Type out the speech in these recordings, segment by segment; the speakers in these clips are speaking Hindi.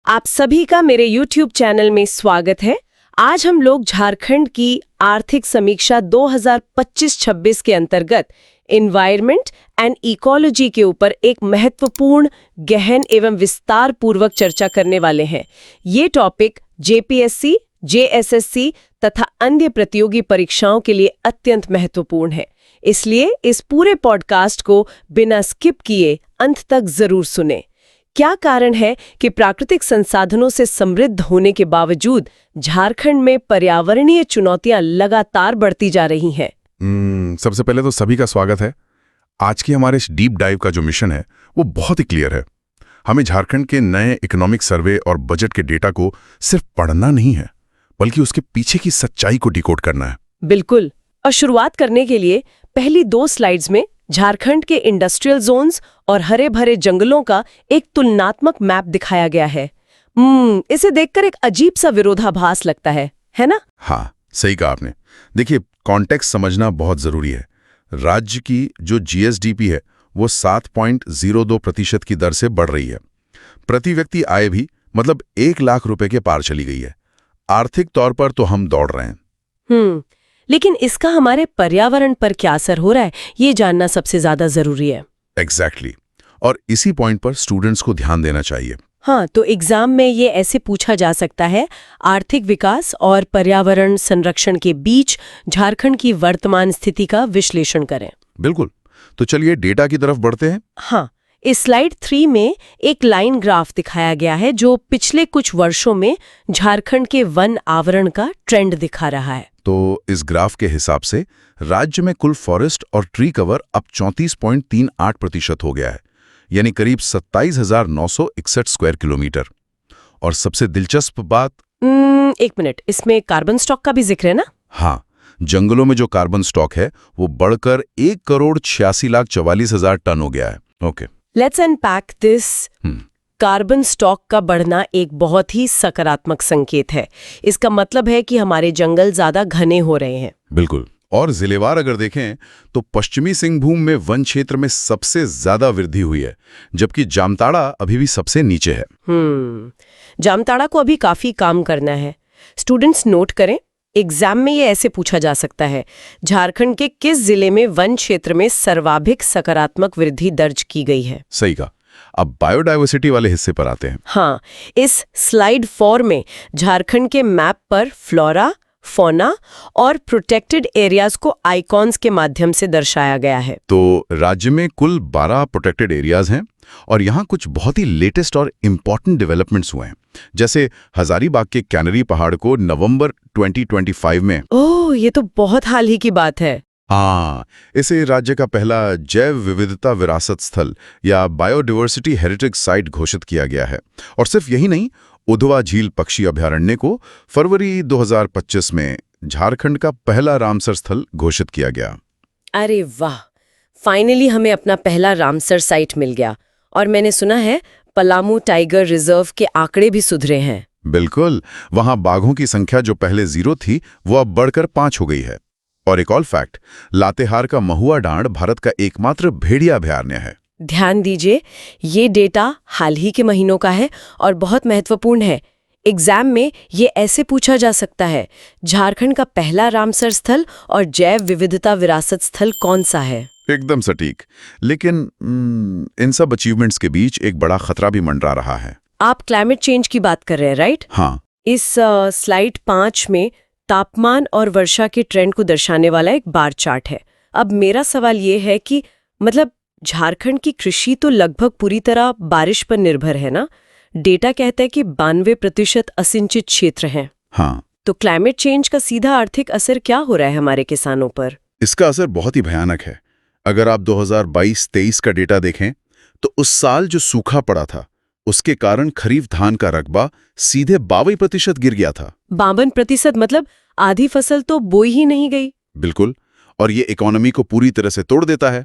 आप सभी का मेरे YouTube चैनल में स्वागत है। आज हम लोग झारखंड की आर्थिक समीक्षा 2025-26 के अंतर्गत एनवायरनमेंट एंड इकोलॉजी के ऊपर एक महत्वपूर्ण, गहन एवं विस्तार पूर्वक चर्चा करने वाले हैं। ये टॉपिक जेपीएससी, जेएसएससी तथा अन्य प्रतियोगी परीक्षाओं के लिए अत्यंत महत्वपूर्ण है। इसलिए इस पूरे पॉडकास्ट को बिना स्किप किए अंत तक जरूर सुने। क्या कारण है कि प्राकृतिक संसाधनों से समृद्ध होने के बावजूद झारखंड में पर्यावरणीय चुनौतियां लगातार बढ़ती जा रही हैं? सबसे पहले तो सभी का स्वागत है। आज की हमारे इस डीप डाइव का जो मिशन है वो बहुत ही क्लियर है। हमें झारखंड के नए इकोनॉमिक सर्वे और बजट के डेटा को सिर्फ पढ़ना नहीं है, बल्कि उसके पीछे की सच्चाई को डिकोड करना है। बिल्कुल। और शुरुआत करने के लिए पहली 2 स्लाइड्स में झारखंड के इंडस्ट्रियल जोन्स और हरे भरे जंगलों का एक तुलनात्मक मैप दिखाया गया है। इसे देखकर एक अजीब सा विरोधाभास लगता है ना? हाँ, सही कहा आपने। देखिए, कॉन्टेक्स्ट समझना बहुत जरूरी है। राज्य की जो जीएसडीपी है वो 7.02% की दर से बढ़ रही है। प्रति व्यक्ति आय भी मतलब 1 लाख रुपए के पार चली गई है। आर्थिक तौर पर तो हम दौड़ रहे हैं। लेकिन इसका हमारे पर्यावरण पर क्या असर हो रहा है, ये जानना सबसे ज्यादा जरूरी है। एग्जैक्टली। और इसी पॉइंट पर स्टूडेंट्स को ध्यान देना चाहिए। हाँ, तो एग्जाम में ये ऐसे पूछा जा सकता है, आर्थिक विकास और पर्यावरण संरक्षण के बीच झारखंड की वर्तमान स्थिति का विश्लेषण करें। बिल्कुल। तो चलिए डेटा की तरफ बढ़ते हैं। हाँ, इस स्लाइड 3 में एक लाइन ग्राफ दिखाया गया है जो पिछले कुछ वर्षों में झारखंड के वन आवरण का ट्रेंड दिखा रहा है। तो इस ग्राफ के हिसाब से राज्य में कुल फॉरेस्ट और ट्री कवर अब 34.38% हो गया है, यानी करीब 27,961 स्क्वायर किलोमीटर। और सबसे दिलचस्प बात, एक मिनट, इसमें कार्बन स्टॉक का भी जिक्र है ना? हाँ, जंगलों में जो कार्बन स्टॉक है वो बढ़कर 1,86,44,000 टन हो गया है। Okay, let's unpack this. Carbon stock का बढ़ना एक बहुत ही सकारात्मक संकेत है। इसका मतलब है कि हमारे जंगल ज्यादा घने हो रहे हैं। बिल्कुल। और जिलेवार अगर देखें तो पश्चिमी सिंहभूम में वन क्षेत्र में सबसे ज्यादा वृद्धि हुई है, जबकि जामताड़ा अभी भी सबसे नीचे है। जामताड़ा को अभी काफी काम करना है। स्टूडेंट्स नोट करें, एग्जाम में ये ऐसे पूछा जा सकता है, झारखंड के किस जिले में वन क्षेत्र में सर्वाधिक सकारात्मक वृद्धि दर्ज की गई है? सही कहा। अब बायोडायवर्सिटी वाले हिस्से पर आते हैं। हाँ, इस स्लाइड 4 में झारखंड के मैप पर फ्लोरा, फौना और प्रोटेक्टेड एरियाज को आइकॉन्स के माध्यम से दर्शाया गया है। तो राज्य में कुल 12 प्रोटेक्टेड एरियाज हैं और यहाँ कुछ बहुत ही लेटेस्ट और इम्पॉर्टेंट डेवलपमेंट्स हुए हैं। जैसे हजारीबाग के कैनरी पहाड़ को नवंबर 2025 में, ओह, ये तो बहुत हाल ही की बात है। हाँ, इसे राज्य का पहला जैव विविधता विरासत स्थल या बायोडायवर्सिटी हेरिटेज साइट घोषित किया गया है। और सिर्फ यही नहीं, उधवा झील पक्षी अभयारण्य को फरवरी 2025 में झारखंड का पहला रामसर स्थल घोषित किया गया। अरे वाह, फाइनली हमें अपना पहला रामसर साइट मिल गया। और मैंने सुना है पलामू टाइगर रिजर्व के आंकड़े भी सुधरे हैं। बिल्कुल, वहां बाघों की संख्या जो पहले 0 थी वो अब बढ़कर 5 हो गई है। और एक और फैक्ट, लातेहार का महुआ डांड भारत का एकमात्र भेड़िया अभयारण्य है। ध्यान दीजिए, ये डेटा हाल ही के महीनों का है और बहुत महत्वपूर्ण है। एग्जाम में ये ऐसे पूछा जा सकता है, झारखंड का पहला रामसर स्थल और जैव विविधता विरासत स्थल कौन सा है? एकदम सटीक। लेकिन इन सब अचीवमेंट्स के बीच एक बड़ा खतरा भी मंडरा रहा है। आप क्लाइमेट चेंज की बात कर रहे हैं, राइट? हाँ। इस स्लाइड 5 में तापमान और वर्षा के ट्रेंड को दर्शाने वाला एक बार चार्ट है। अब मेरा सवाल ये है कि मतलब झारखंड की कृषि तो लगभग पूरी तरह बारिश पर निर्भर है ना? डेटा कहता है कि 92% असिंचित क्षेत्र हैं। हाँ। तो क्लाइमेट चेंज का सीधा आर्थिक असर क्या हो रहा है हमारे किसानों पर? इसका असर बहुत ही भयानक है। अगर आप 2022-23 का डेटा देखें तो उस साल जो सूखा पड़ा था उसके कारण खरीफ धान का रकबा सीधे 52% गिर गया था। 52% मतलब आधी फसल तो बोई ही नहीं गई। बिल्कुल। और ये इकोनॉमी को पूरी तरह से तोड़ देता है।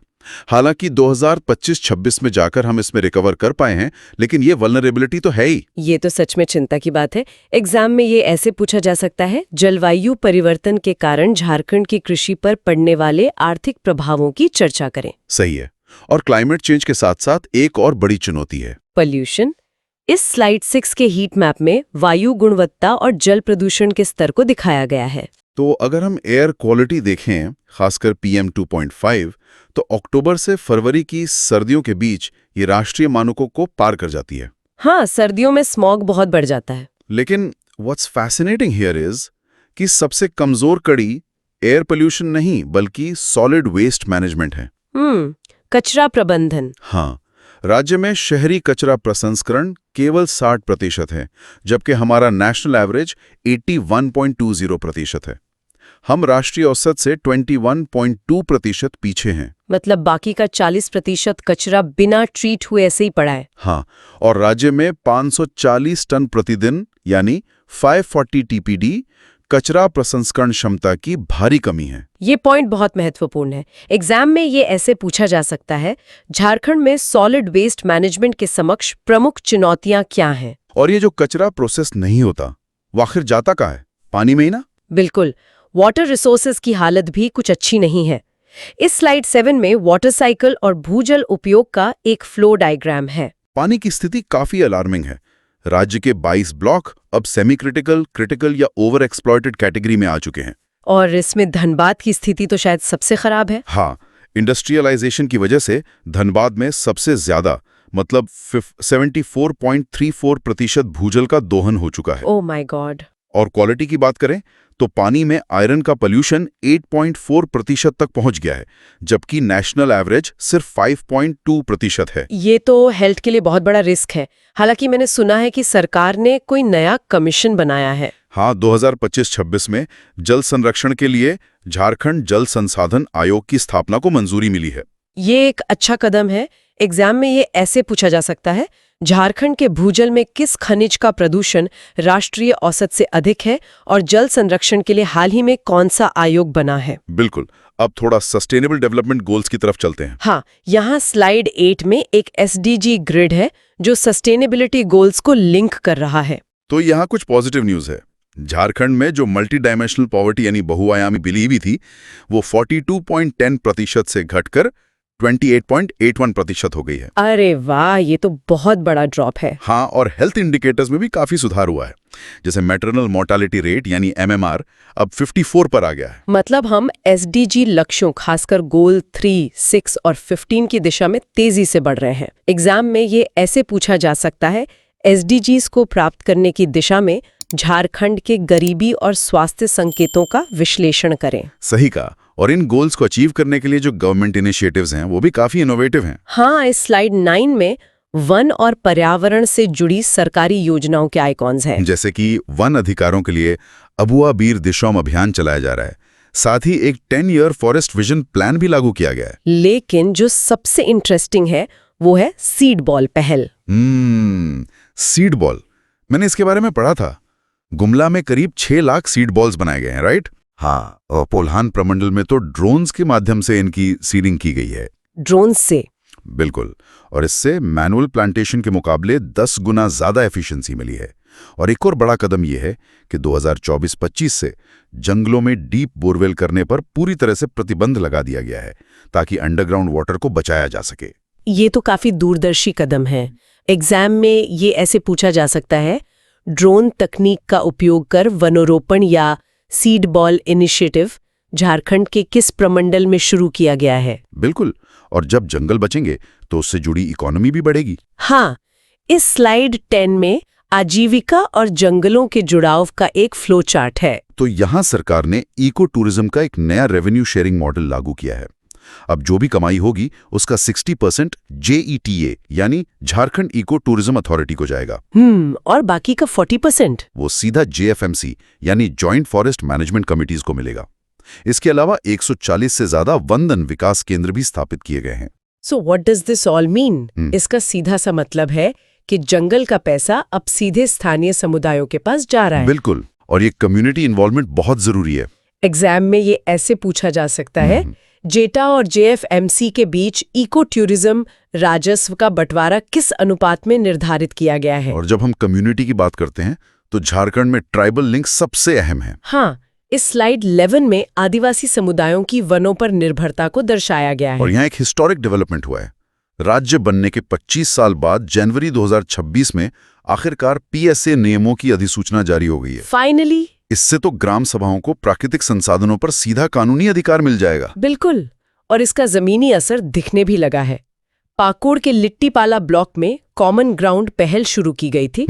हालांकि 2025-26 में जाकर हम इसमें रिकवर कर पाए हैं, लेकिन ये वल्नरेबिलिटी तो है ही। ये तो सच में चिंता की बात है। एग्जाम में ये ऐसे पूछा जा सकता है, जलवायु परिवर्तन के कारण झारखंड की कृषि पर पड़ने वाले आर्थिक प्रभावों की चर्चा करें। सही है। और क्लाइमेट चेंज के साथ साथ एक और बड़ी चुनौती है, पोल्यूशन। इस स्लाइड 6 के हीट मैप में वायु गुणवत्ता और जल प्रदूषण के स्तर को दिखाया गया है। तो अगर हम एयर क्वालिटी देखें, खासकर PM 2.5, तो अक्टूबर से फरवरी की सर्दियों के बीच ये राष्ट्रीय मानकों को पार कर जाती है। हाँ, सर्दियों में स्मॉग बहुत बढ़ जाता है। लेकिन व्हाट्स फैसिनेटिंग हियर इज कि सबसे कमजोर कड़ी एयर पोल्यूशन नहीं बल्कि सॉलिड वेस्ट मैनेजमेंट है। कचरा प्रबंधन। हाँ, राज्य में शहरी कचरा प्रसंस्करण केवल 60% है, जबकि हमारा नेशनल एवरेज 81.20% है। हम राष्ट्रीय औसत से 21.2% पीछे हैं। मतलब बाकी का 40% कचरा बिना ट्रीट हुए ऐसे ही पड़ा है। हाँ, और राज्य में 540 टन प्रतिदिन यानी 540 TPD कचरा प्रसंस्करण क्षमता की भारी कमी है। ये पॉइंट बहुत महत्वपूर्ण है। एग्जाम में ये ऐसे पूछा जा सकता है, झारखंड में सॉलिड वेस्ट मैनेजमेंट के समक्ष प्रमुख चुनौतियां क्या हैं? और ये जो कचरा प्रोसेस नहीं होता, वो आखिर जाता कहाँ है? पानी में ही ना? बिल्कुल। वाटर रिसोर्सेज की हालत भी कुछ अच्छी नहीं है। इस स्लाइड 7 में वाटर साइकिल और भूजल उपयोग का एक फ्लो डायग्राम है। पानी की स्थिति काफी अलार्मिंग है। राज्य के 22 ब्लॉक अब सेमी क्रिटिकल, क्रिटिकल या ओवर एक्सप्लॉयटेड कैटेगरी में आ चुके हैं। और इसमें धनबाद की स्थिति तो शायद सबसे खराब है। हाँ, इंडस्ट्रियलाइजेशन की वजह से धनबाद में सबसे ज्यादा मतलब 74.34% भूजल का दोहन हो चुका है। Oh my God. और क्वालिटी की बात करें तो पानी में आयरन का पोल्यूशन 8.4% तक पहुंच गया है, जबकि नेशनल एवरेज सिर्फ 5.2% है। ये तो हेल्थ के लिए बहुत बड़ा रिस्क है। हालांकि मैंने सुना है कि सरकार ने कोई नया कमीशन बनाया है। हाँ, 2025-26 में जल संरक्षण के लिए झारखंड जल संसाधन आयोग की स्थापना को मंजूरी मिली है। ये एक अच्छा कदम है। एग्जाम में ये ऐसे पूछा जा सकता है, झारखंड के भूजल में किस खनिज का प्रदूषण राष्ट्रीय औसत से अधिक है और जल संरक्षण के लिए हाल ही में कौन सा आयोग बना है? बिल्कुल। अब थोड़ा सस्टेनेबल डेवलपमेंट गोल्स की तरफ चलते हैं। हाँ, यहाँ स्लाइड 8 में एक SDG ग्रिड है जो सस्टेनेबिलिटी गोल्स को लिंक कर रहा है। तो यहाँ कुछ पॉजिटिव न्यूज है। झारखंड में जो मल्टी डायमेंशनल पॉवर्टी यानी बहुआयामी गरीबी थी, वो 42.10% से घटकर 28.81% हो गई है। अरे वाह, ये तो बहुत बड़ा ड्रॉप है। हाँ, और हेल्थ इंडिकेटर्स में भी काफी सुधार हुआ है। जैसे मैटरनल मोर्टालिटी रेट यानी MMR अब 54 पर आ गया है। मतलब हम SDG लक्ष्यों, खासकर गोल 3, 6 और 15 की दिशा में तेजी से बढ़ रहे हैं। एग्जाम में ये ऐसे पूछा जा सकता है, SDGs को प्राप्त करने की दिशा में झारखंड के गरीबी और स्वास्थ्य संकेतों का विश्लेषण करें। सही कहा। और इन गोल्स को अचीव करने के लिए जो गवर्नमेंट इनिशिएटिव्स हैं वो भी काफी इनोवेटिव हैं। हाँ, इस स्लाइड 9 में वन और पर्यावरण से जुड़ी सरकारी योजनाओं के आइकॉन्स हैं। जैसे कि वन अधिकारों के लिए अबुआ बीर दिशोम अभियान चलाया जा रहा है। साथ ही एक 10-year फॉरेस्ट विजन प्लान भी लागू किया गया है। लेकिन जो सबसे इंटरेस्टिंग है वो है सीड बॉल पहल। सीड बॉल, मैंने इसके बारे में पढ़ा था। गुमला में करीब 6 लाख सीड बॉल्स बनाए गए हैं, राइट? हाँ, और पोल्हान प्रमंडल में तो ड्रोन्स के माध्यम से इनकी सीडिंग की गई है। ड्रोन्स से? बिल्कुल। और इससे मैनुअल प्लांटेशन के मुकाबले 10 गुना ज्यादा एफिशिएंसी मिली है। और एक और बड़ा कदम यह है कि 2024-25 से जंगलों में डीप बोरवेल करने पर पूरी तरह से प्रतिबंध लगा दिया गया है, ताकि अंडरग्राउंड वाटर को बचाया जा सके। ये तो काफी दूरदर्शी कदम है। एग्जाम में ये ऐसे पूछा जा सकता है, ड्रोन तकनीक का उपयोग कर वनोरोपण या सीड बॉल इनिशिएटिव झारखंड के किस प्रमंडल में शुरू किया गया है? बिल्कुल। और जब जंगल बचेंगे तो उससे जुड़ी इकोनॉमी भी बढ़ेगी। हाँ, इस स्लाइड 10 में आजीविका और जंगलों के जुड़ाव का एक फ्लो चार्ट है। तो यहाँ सरकार ने इको टूरिज्म का एक नया रेवेन्यू शेयरिंग मॉडल लागू किया है। अब जो भी कमाई होगी उसका 60% JETA यानी झारखंड इको टूरिज्म अथॉरिटी को जाएगा। और बाकी का 40% वो सीधा JFMC यानी जॉइंट फॉरेस्ट मैनेजमेंट कमिटीज को मिलेगा। इसके अलावा 140 से ज्यादा वनधन विकास केंद्र भी स्थापित किए गए हैं। So what does this all mean? इसका सीधा सा मतलब है कि जंगल का पैसा अब सीधे स्थानीय समुदायों के पास जा रहा है। बिल्कुल। और ये कम्युनिटी इन्वॉल्वमेंट बहुत जरूरी है। एग्जाम में ये ऐसे पूछा जा सकता है, जेटा और JFMC के बीच इको टूरिज्म राजस्व का बंटवारा किस अनुपात में निर्धारित किया गया है? और जब हम कम्युनिटी की बात करते हैं तो झारखंड में ट्राइबल लिंक सबसे अहम है। हाँ, इस स्लाइड 11 में आदिवासी समुदायों की वनों पर निर्भरता को दर्शाया गया है। और यहाँ एक हिस्टोरिक डेवलपमेंट हुआ है। राज्य बनने के 25 साल बाद जनवरी 2026 में आखिरकार पीएसए नियमों की अधिसूचना जारी हो गई है। फाइनली। इससे तो ग्राम सभाओं को प्राकृतिक संसाधनों पर सीधा कानूनी अधिकार मिल जाएगा। बिल्कुल, और इसका जमीनी असर दिखने भी लगा है। पाकुड़ के लिट्टीपाला ब्लॉक में कॉमन ग्राउंड पहल शुरू की गई थी।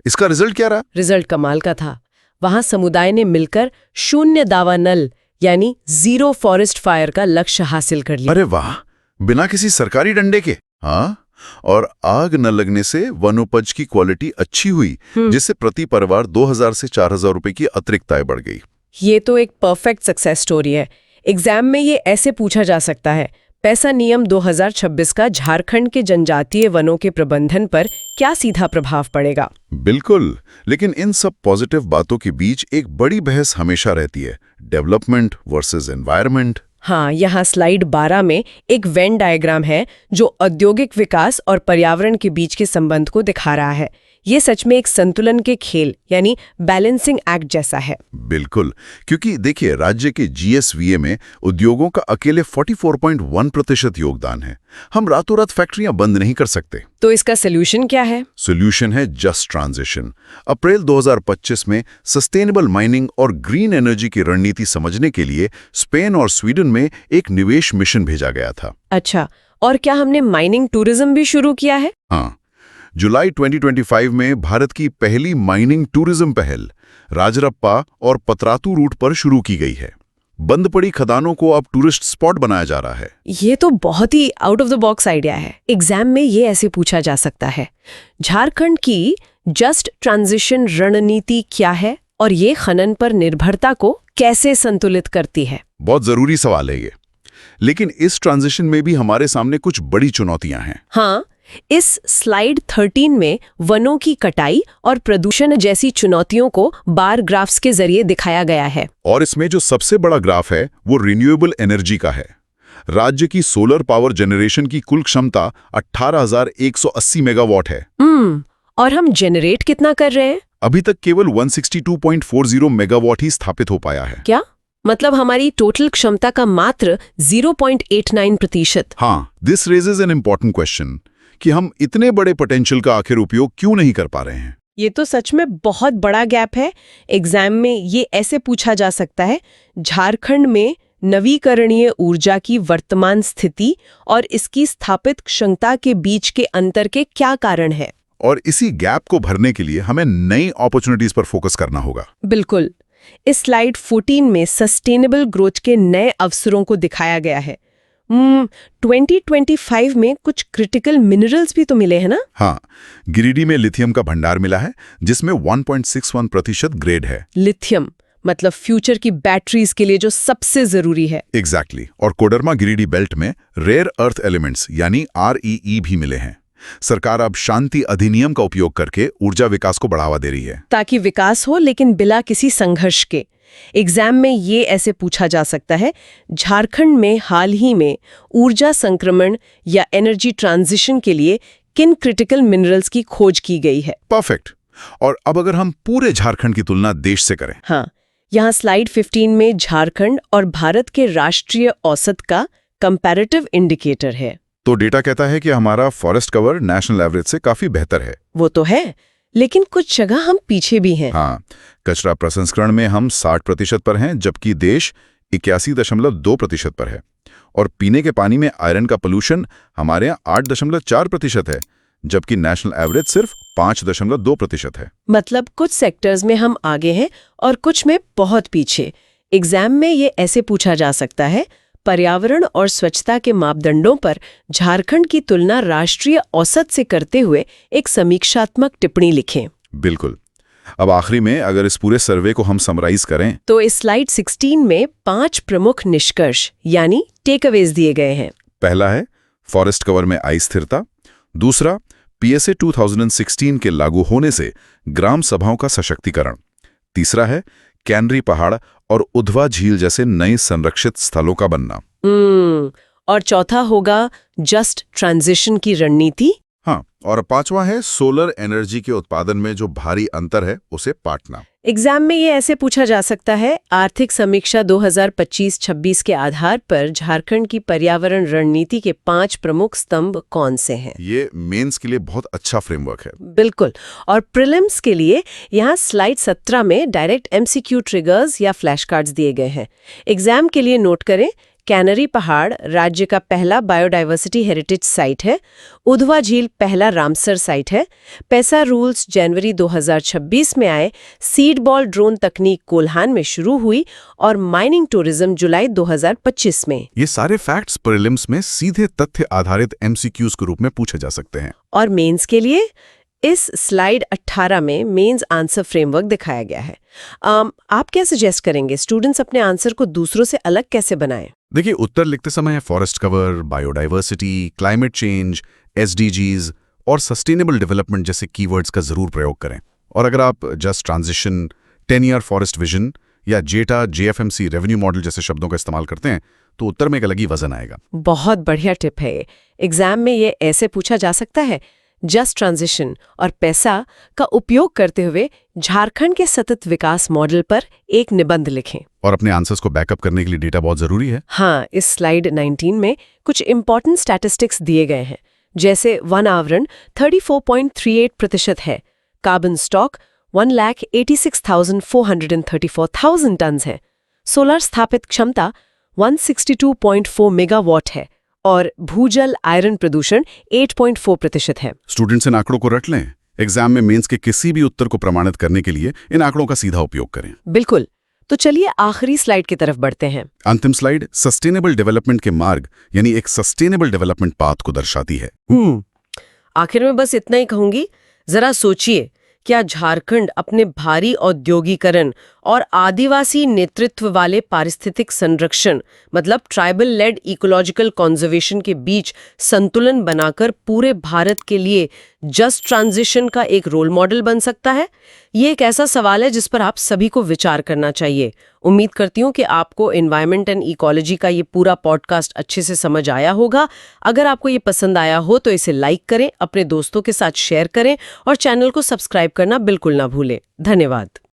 इसका रिजल्ट क्या रहा? रिजल्ट कमाल का था। वहां समुदाय ने मिलकर शून्य दावा नल यानी जीरो फॉरेस्ट फायर का लक्ष्य हासिल कर लिया। अरे वाह, बिना किसी सरकारी डंडे के। हाँ, और आग न लगने से वनोपज की क्वालिटी अच्छी हुई, जिससे प्रति परिवार 2000 से 4000 रुपए की अतिरिक्त आय बढ़ गई। ये तो एक परफेक्ट सक्सेस स्टोरी है। एग्जाम में ये ऐसे पूछा जा सकता है, पैसा नियम 2026 का झारखंड के जनजातीय वनों के प्रबंधन पर क्या सीधा प्रभाव पड़ेगा? बिल्कुल, लेकिन इन सब पॉजिटिव बातों के बीच एक बड़ी बहस हमेशा रहती है, डेवलपमेंट वर्सेस एनवायरनमेंट। हाँ, यहाँ स्लाइड 12 में एक वेन डायग्राम है जो औद्योगिक विकास और पर्यावरण के बीच के संबंध को दिखा रहा है। ये सच में एक संतुलन के खेल यानी बैलेंसिंग एक्ट जैसा है। बिल्कुल, क्योंकि देखिए राज्य के जीएसवीए में उद्योगों का अकेले 44.1% योगदान है। हम रातों रात फैक्ट्रियां बंद नहीं कर सकते। तो इसका सोल्यूशन क्या है? सोल्यूशन है जस्ट ट्रांजिशन। अप्रैल 2025 में सस्टेनेबल माइनिंग और ग्रीन एनर्जी की रणनीति समझने के लिए स्पेन और स्वीडन में एक निवेश मिशन भेजा गया था। अच्छा, और क्या हमने माइनिंग टूरिज्म भी शुरू किया है? हाँ, जुलाई 2025 में भारत की पहली माइनिंग टूरिज्म पहल राजरप्पा और पतरातू रूट पर शुरू की गई है। बंद पड़ी खदानों को अब टूरिस्ट स्पॉट बनाया जा रहा है। ये तो बहुत ही out of the box idea है। एग्जाम में ये ऐसे पूछा जा सकता है, झारखंड की जस्ट ट्रांजिशन रणनीति क्या है और ये खनन पर निर्भरता को कैसे संतुलित करती है? बहुत जरूरी सवाल है ये। लेकिन इस ट्रांजिशन में भी हमारे सामने कुछ बड़ी चुनौतियां हैं। हाँ, इस स्लाइड 13 में वनों की कटाई और प्रदूषण जैसी चुनौतियों को बार ग्राफ्स के जरिए दिखाया गया है। और इसमें जो सबसे बड़ा ग्राफ है वो रिन्यूएबल एनर्जी का है। राज्य की सोलर पावर जनरेशन की कुल क्षमता 18,180 मेगावाट है। और हम जनरेट कितना कर रहे हैं? अभी तक केवल 162.40 मेगावाट ही स्थापित हो पाया है। क्या मतलब हमारी टोटल क्षमता का मात्र 0.89%? हाँ, this raises an important question कि हम इतने बड़े पोटेंशियल का आखिर उपयोग क्यों नहीं कर पा रहे हैं। ये तो सच में बहुत बड़ा गैप है। एग्जाम में ये ऐसे पूछा जा सकता है, झारखंड में नवीकरणीय ऊर्जा की वर्तमान स्थिति और इसकी स्थापित क्षमता के बीच के अंतर के क्या कारण है? और इसी गैप को भरने के लिए हमें नई अपॉर्चुनिटीज पर फोकस करना होगा। बिल्कुल। इस स्लाइड 14 में सस्टेनेबल ग्रोथ के नए अवसरों को दिखाया गया है। 2025 में कुछ क्रिटिकल मिनरल्स भी तो मिले हैं ना? हाँ, गिरिडीह में लिथियम का भंडार मिला है जिसमें 1.61% ग्रेड है। लिथियम मतलब फ्यूचर की बैटरीज के लिए जो सबसे जरूरी है। एग्जैक्टली। और कोडरमा गिरिडीह बेल्ट में रेयर अर्थ एलिमेंट्स यानी REE भी मिले हैं। सरकार अब शांति अधिनियम का उपयोग करके ऊर्जा विकास को बढ़ावा दे रही है ताकि विकास हो लेकिन बिना किसी संघर्ष के। एग्जाम में ये ऐसे पूछा जा सकता है, झारखंड में हाल ही में ऊर्जा संक्रमण या एनर्जी ट्रांजिशन के लिए किन क्रिटिकल मिनरल्स की खोज की गई है? परफेक्ट। और अब अगर हम पूरे झारखंड की तुलना देश से करें। हाँ, यहाँ स्लाइड 15 में झारखंड और भारत के राष्ट्रीय औसत का कंपैरेटिव इंडिकेटर है। तो डेटा कहता है कि हमारा फॉरेस्ट कवर नेशनल एवरेज से काफी बेहतर है। वो तो है, लेकिन कुछ जगह हम पीछे भी हैं। हाँ, कचरा प्रसंस्करण में हम 60% पर हैं, जबकि देश 81.2% पर है। और पीने के पानी में आयरन का पोल्यूशन हमारे यहाँ 8.4% है, जबकि नेशनल एवरेज सिर्फ 5.2% है। मतलब कुछ सेक्टर्स में हम आगे हैं और कुछ में बहुत पीछे। एग्जाम में ये ऐसे पूछा जा सकता है, पर्यावरण और स्वच्छता के मापदंडों पर झारखंड की तुलना राष्ट्रीय औसत से करते हुए एक समीक्षात्मक टिप्पणी लिखें। बिल्कुल। अब आखिरी में अगर इस पूरे सर्वे को हम समराइज करें तो इस स्लाइड 16 में 5 प्रमुख निष्कर्ष यानी टेकअवेज दिए गए हैं। पहला है फॉरेस्ट कवर में आई स्थिरता। दूसरा, पीएसए 2016 के लागू होने से ग्राम सभाओं का सशक्तिकरण। तीसरा है कैनरी पहाड़ और उधवा झील जैसे नए संरक्षित स्थलों का बनना। और चौथा होगा जस्ट ट्रांजिशन की रणनीति। हाँ, और पांचवा है सोलर एनर्जी के उत्पादन में जो भारी अंतर है उसे पाटना। एग्जाम में ये ऐसे पूछा जा सकता है, आर्थिक समीक्षा 2025-26 के आधार पर झारखंड की पर्यावरण रणनीति के 5 प्रमुख स्तंभ कौन से हैं? ये मेंस के लिए बहुत अच्छा फ्रेमवर्क है। बिल्कुल। और प्रीलिम्स के लिए यहाँ स्लाइड 17 में डायरेक्ट एमसीक्यू ट्रिगर्स या फ्लैश कार्ड्स दिए गए हैं। एग्जाम के लिए नोट करें, कैनरी पहाड़ राज्य का पहला बायोडायवर्सिटी हेरिटेज साइट है, उधवा झील पहला रामसर साइट है, पैसा रूल्स जनवरी 2026 में आए, सीड बॉल ड्रोन तकनीक कोल्हान में शुरू हुई और माइनिंग टूरिज्म जुलाई 2025 में। ये सारे फैक्ट्स प्रीलिम्स में सीधे तथ्य आधारित एमसीक्यूज के रूप में पूछे जा सकते हैं। और मेंस के लिए इस स्लाइड 18 में मेंस आंसर फ्रेमवर्क दिखाया गया है। आप क्या सजेस्ट करेंगे, स्टूडेंट्स अपने आंसर को दूसरों से अलग कैसे बनाएं? देखिए, उत्तर लिखते समय forest cover, biodiversity, climate change, SDGs और सस्टेनेबल डेवलपमेंट जैसे कीवर्ड्स का जरूर प्रयोग करें। और अगर आप just transition, 10 year forest vision या जेटा जेएफएमसी रेवेन्यू मॉडल जैसे शब्दों का इस्तेमाल करते हैं तो उत्तर में एक अलग ही वजन आएगा। बहुत बढ़िया टिप है ये। एग्जाम में ये ऐसे पूछा जा सकता है, जस्ट ट्रांजिशन और पैसा का उपयोग करते हुए झारखंड के सतत विकास मॉडल पर एक निबंध लिखें। और अपने आंसर्स को बैकअप करने के लिए डेटा बहुत जरूरी है। हाँ, इस स्लाइड 19 में कुछ इंपॉर्टेंट स्टैटिस्टिक्स दिए गए हैं, जैसे वन आवरण 34.38% है, कार्बन स्टॉक 1,86,434,000 टन है, सोलर स्थापित क्षमता 162.4 मेगावाट है और भूजल आयरन प्रदूषण 8.4% है। स्टूडेंट्स इन आंकड़ों को रट लें। एग्जाम में मेंस के किसी भी उत्तर को प्रमाणित करने के लिए इन आंकड़ों का सीधा उपयोग करें। बिल्कुल। तो चलिए आखिरी स्लाइड की तरफ बढ़ते हैं। अंतिम स्लाइड सस्टेनेबल डेवलपमेंट के मार्ग यानी एक सस्टेनेबल डेवलपमेंट पाथ को दर्शाती है। आखिर में बस इतना ही कहूंगी, जरा सोचिए, क्या झारखंड अपने भारी औद्योगिकरण और आदिवासी नेतृत्व वाले पारिस्थितिक संरक्षण मतलब ट्राइबल लेड इकोलॉजिकल कंजर्वेशन के बीच संतुलन बनाकर पूरे भारत के लिए जस्ट ट्रांजिशन का एक रोल मॉडल बन सकता है? ये एक ऐसा सवाल है जिस पर आप सभी को विचार करना चाहिए। उम्मीद करती हूँ कि आपको एनवायरनमेंट एंड इकोलॉजी का ये पूरा पॉडकास्ट अच्छे से समझ आया होगा। अगर आपको ये पसंद आया हो तो इसे लाइक करें, अपने दोस्तों के साथ शेयर करें और चैनल को सब्सक्राइब करना बिल्कुल ना भूलें। धन्यवाद।